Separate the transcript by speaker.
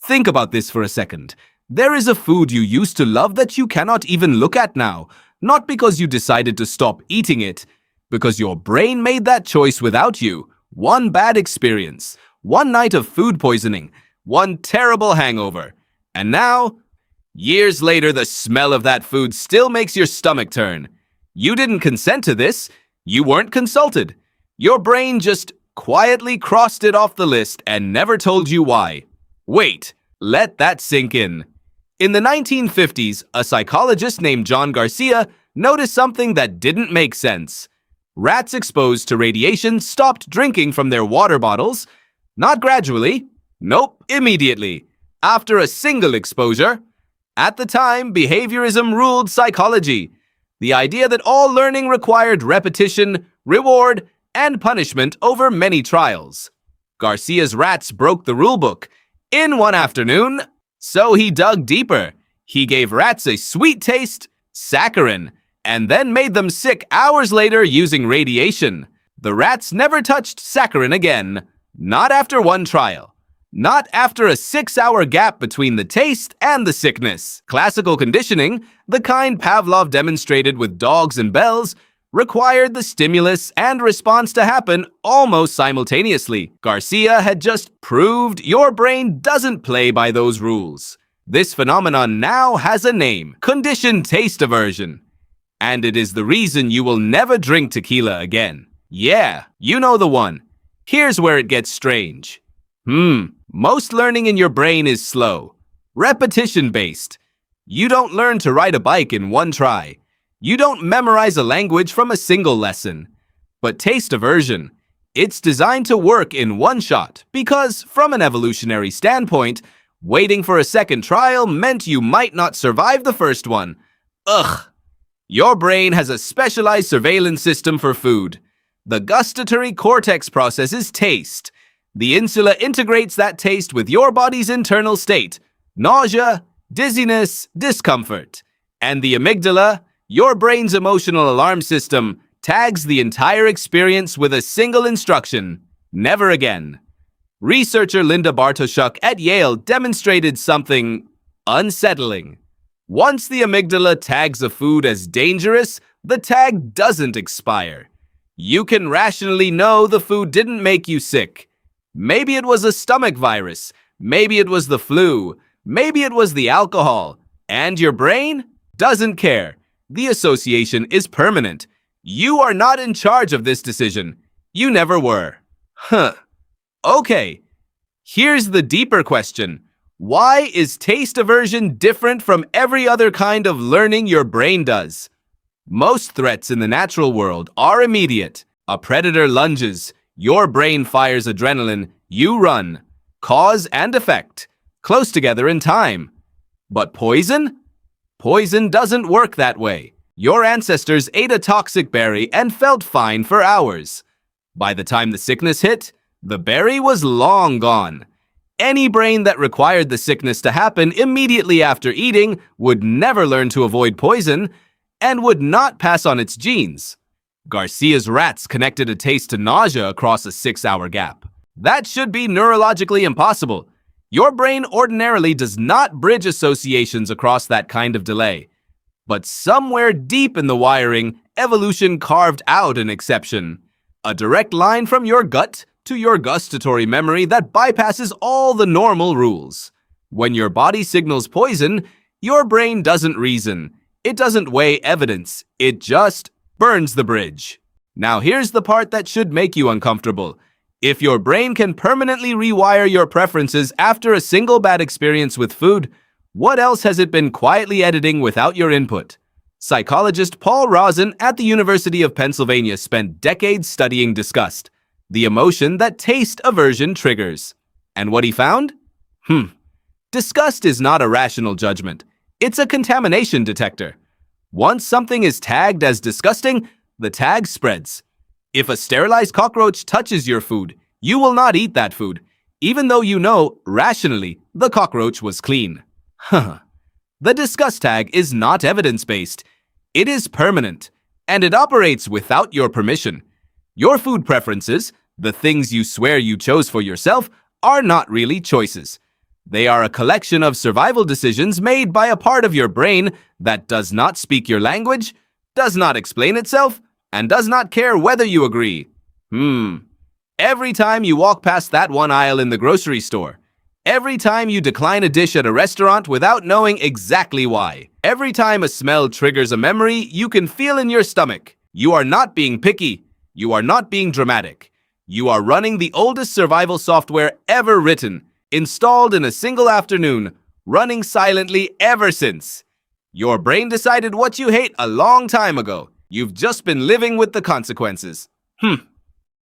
Speaker 1: Think about this for a second. There is a food you used to love that you cannot even look at now, not because you decided to stop eating it, because your brain made that choice without you. One bad experience, one night of food poisoning, one terrible hangover. And now, years later, the smell of that food still makes your stomach turn. You didn't consent to this. You weren't consulted. Your brain just quietly crossed it off the list and never told you why. Wait, let that sink in. In the 1950s, a psychologist named John Garcia noticed something that didn't make sense. Rats exposed to radiation stopped drinking from their water bottles. Not gradually. Nope, immediately. After a single exposure. At the time, behaviorism ruled psychology. The idea that all learning required repetition, reward, and punishment over many trials. Garcia's rats broke the rulebook in one afternoon, so he dug deeper. He gave rats a sweet taste, saccharin, and then made them sick hours later using radiation. The rats never touched saccharin again, not after one trial. Not after a 6-hour gap between the taste and the sickness. Classical conditioning, the kind Pavlov demonstrated with dogs and bells, required the stimulus and response to happen almost simultaneously. Garcia had just proved your brain doesn't play by those rules. This phenomenon now has a name: conditioned taste aversion. And it is the reason you will never drink tequila again. Yeah, you know the one. Here's where it gets strange. Most learning in your brain is slow, repetition-based. You don't learn to ride a bike in one try. You don't memorize a language from a single lesson. But taste aversion, it's designed to work in one shot because, from an evolutionary standpoint, waiting for a second trial meant you might not survive the first one. Ugh. Your brain has a specialized surveillance system for food. The gustatory cortex processes taste. The insula integrates that taste with your body's internal state: nausea, dizziness, discomfort. And the amygdala, your brain's emotional alarm system, tags the entire experience with a single instruction: never again. Researcher Linda Bartoshuk at Yale demonstrated something unsettling. Once the amygdala tags a food as dangerous, the tag doesn't expire. You can rationally know the food didn't make you sick. Maybe it was a stomach virus. Maybe it was the flu. Maybe it was the alcohol. And your brain doesn't care. The association is permanent. You are not in charge of this decision. You never were. Okay, here's the deeper question. Why is taste aversion different from every other kind of learning your brain does? Most threats in the natural world are immediate. A predator lunges. Your brain fires adrenaline. You run. Cause and effect. Close together in time. But poison? Poison doesn't work that way. Your ancestors ate a toxic berry and felt fine for hours. By the time the sickness hit, the berry was long gone. Any brain that required the sickness to happen immediately after eating would never learn to avoid poison and would not pass on its genes. Garcia's rats connected a taste to nausea across a 6-hour gap. That should be neurologically impossible. Your brain ordinarily does not bridge associations across that kind of delay. But somewhere deep in the wiring, evolution carved out an exception. A direct line from your gut to your gustatory memory that bypasses all the normal rules. When your body signals poison, your brain doesn't reason. It doesn't weigh evidence. It just burns the bridge. Now here's the part that should make you uncomfortable. If your brain can permanently rewire your preferences after a single bad experience with food, what else has it been quietly editing without your input? Psychologist Paul Rosen at the University of Pennsylvania spent decades studying disgust, the emotion that taste aversion triggers. And what he found? Disgust is not a rational judgment. It's a contamination detector. Once something is tagged as disgusting, the tag spreads. If a sterilized cockroach touches your food, you will not eat that food, even though you know, rationally, the cockroach was clean. The disgust tag is not evidence-based. It is permanent, and it operates without your permission. Your food preferences, the things you swear you chose for yourself, are not really choices. They are a collection of survival decisions made by a part of your brain that does not speak your language, does not explain itself, and does not care whether you agree. Every time you walk past that one aisle in the grocery store, every time you decline a dish at a restaurant without knowing exactly why, every time a smell triggers a memory you can feel in your stomach, you are not being picky, you are not being dramatic. You are running the oldest survival software ever written, installed in a single afternoon, running silently ever since. Your brain decided what you hate a long time ago. You've just been living with the consequences.